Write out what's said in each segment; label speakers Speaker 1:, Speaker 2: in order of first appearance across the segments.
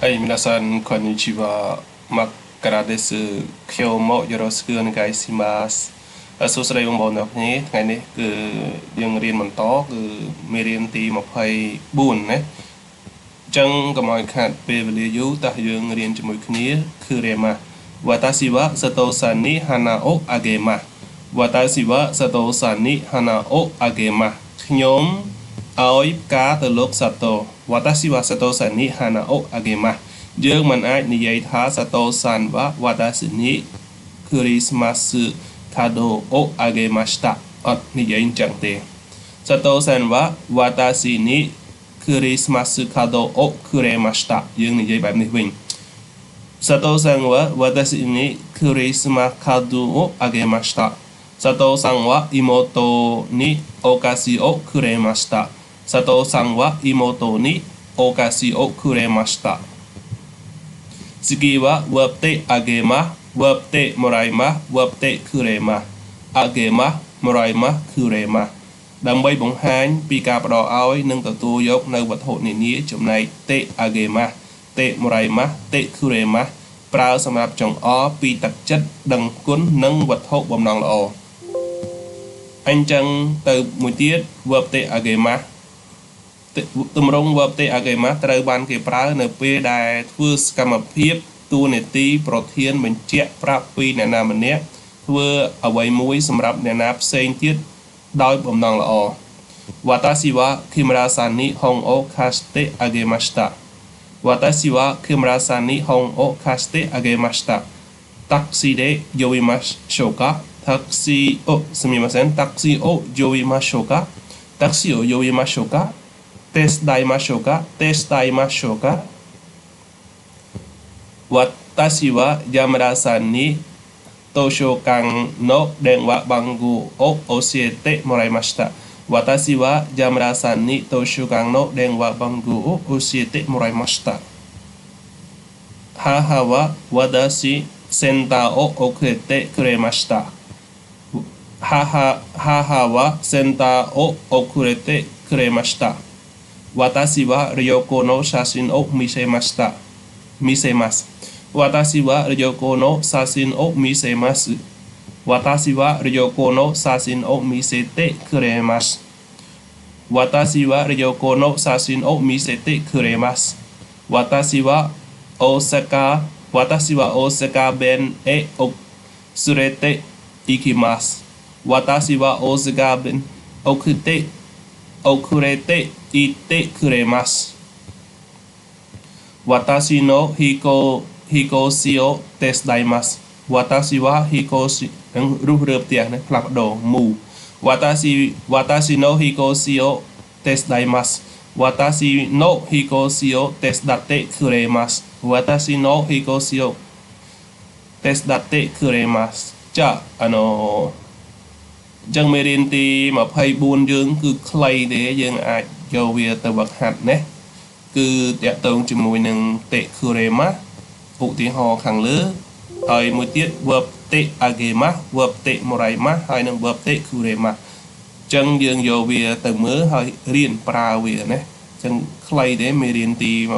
Speaker 1: はい、皆さん、こんにちは。Makara です。今日もよろしくお願いします。សួស្តីបងប្អូនទាំងគ្នាថ្ងៃនេះគឺយើងរៀនបន្តគឺមេរៀនទី24ណាអញ្ចឹងកុំឲ្យខាតពេលវេលាយូរតោះយើងរៀនជាមួយគ្នាគឺរេម៉ាវ៉ាតាស៊ីវ៉ាសតូសានីហាណាអូអាហ្គេម៉ាវ៉ាតាស៊ីវ៉ាសតូសានីហាណាអូអាហ្គេម៉ាខ្ញុំឲ្យផ្កាទៅលោកសាតូវ៉ាតាស៊ីវ៉ាសតូសានីហាណាអូអាហ្គេម៉ាយើងមិនអាចនិយាយថាសាតូសានវ៉ាវ៉ាតាស៊ីនីគ្រីស្មាសកាដូអូអាហ្គេម៉ាស្តាអត់និយាយអញ្ចឹងទេសាតូសានវ៉ាវ៉ាតាស៊ីនីクリスマスカードをくれました。យើងនិយាយបែបនេះវិញ佐藤さんは私にクリスマスカードをあげました。佐藤さんは妹にお菓子をくれました。佐藤さんは妹にお菓子をくれました。次は割ってあげます。割ってもらいます。割ってくれます。あげます。もらいます。くれます。ដើម្បីបង្ហាញពីការផ្ដល់ឲ្យនិងទទួលយកនៅវត្ថុនានាចំណែកតេអាហ្គេម៉ាស់តេមូរ៉ៃម៉ាស់តេឃូរេម៉ាស់ប្រើសម្រាប់ចង្អុលពីទឹកចិត្តដឹងគុណនិងវត្ថុបំណងល្អអញ្ចឹងទៅមួយទៀត verb តេអាហ្គេម៉ាស់ទម្រង់ verb តេអាហ្គេម៉ាស់ត្រូវបានគេប្រើនៅពេលដែលធ្វើសកម្មភាពតួនាទីប្រធានបញ្ជាក់ប្រាប់ពីអ្នកណាម្នាក់ធ្វើអ្វីមួយសម្រាប់អ្នកណាផ្សេងទៀតដោយបំណងល្អ私は木村さんに本を貸してあげました私は木村さんに本を貸してあげましたタクシーで呼びましょうかタクシーをすみませんタクシーを呼びましょうかタクシーを呼びましょうか手伝いましょうか手伝いましょうか私は山田さんに図書館の電話番号を教えてもらいました。私はジャムラさんに図書館の電話番号を教えてもらいました。母は私センターを送ってくれました。母はセンターを送れてくれました。私は旅行の写真を見せました。見せます。私は旅行の写真を見せます。私は旅行の写真を見せてくれます。私は旅行の写真を見せてくれます。私は大阪弁へ連れて行きます。私は大阪弁遅れて行ってくれます。私の飛行機を手伝います。私は飛行機រុះរើផ្ទះផ្លាស់ប្ដូរមូ私の飛行機を手伝います。私の飛行機を手伝ってくれます。私の飛行機を手伝ってくれます。ចាចឹងមេរៀនទី24យើងគឺខ្លីទេយើងអាចយកវាទៅវឹកហាត់ណាគឺតាក់ទងជាមួយនឹងតេឃូរេម៉ាឧទាហរណ៍ខាងលើហើយមួយទៀត verb តេអាហ្គេម៉ាស់ verb តេមូរ៉ៃម៉ាស់ហើយនិង verb តេឃូរេម៉ាស់អញ្ចឹងយើងយកវាទៅមើលហើយរៀនប្រើវាណាអញ្ចឹងខ្លីទេមេរៀនទី20រ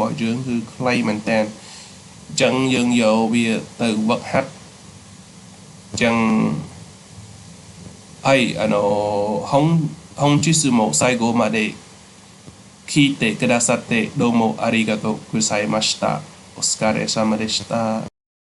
Speaker 1: បស់យើងគឺខ្លីមែនតើអញ្ចឹងយើងយកវាទៅវឹកហាត់អញ្ចឹងはい本日も最後まで聞いてくださってどうもありがとうございました。お疲れ様でした。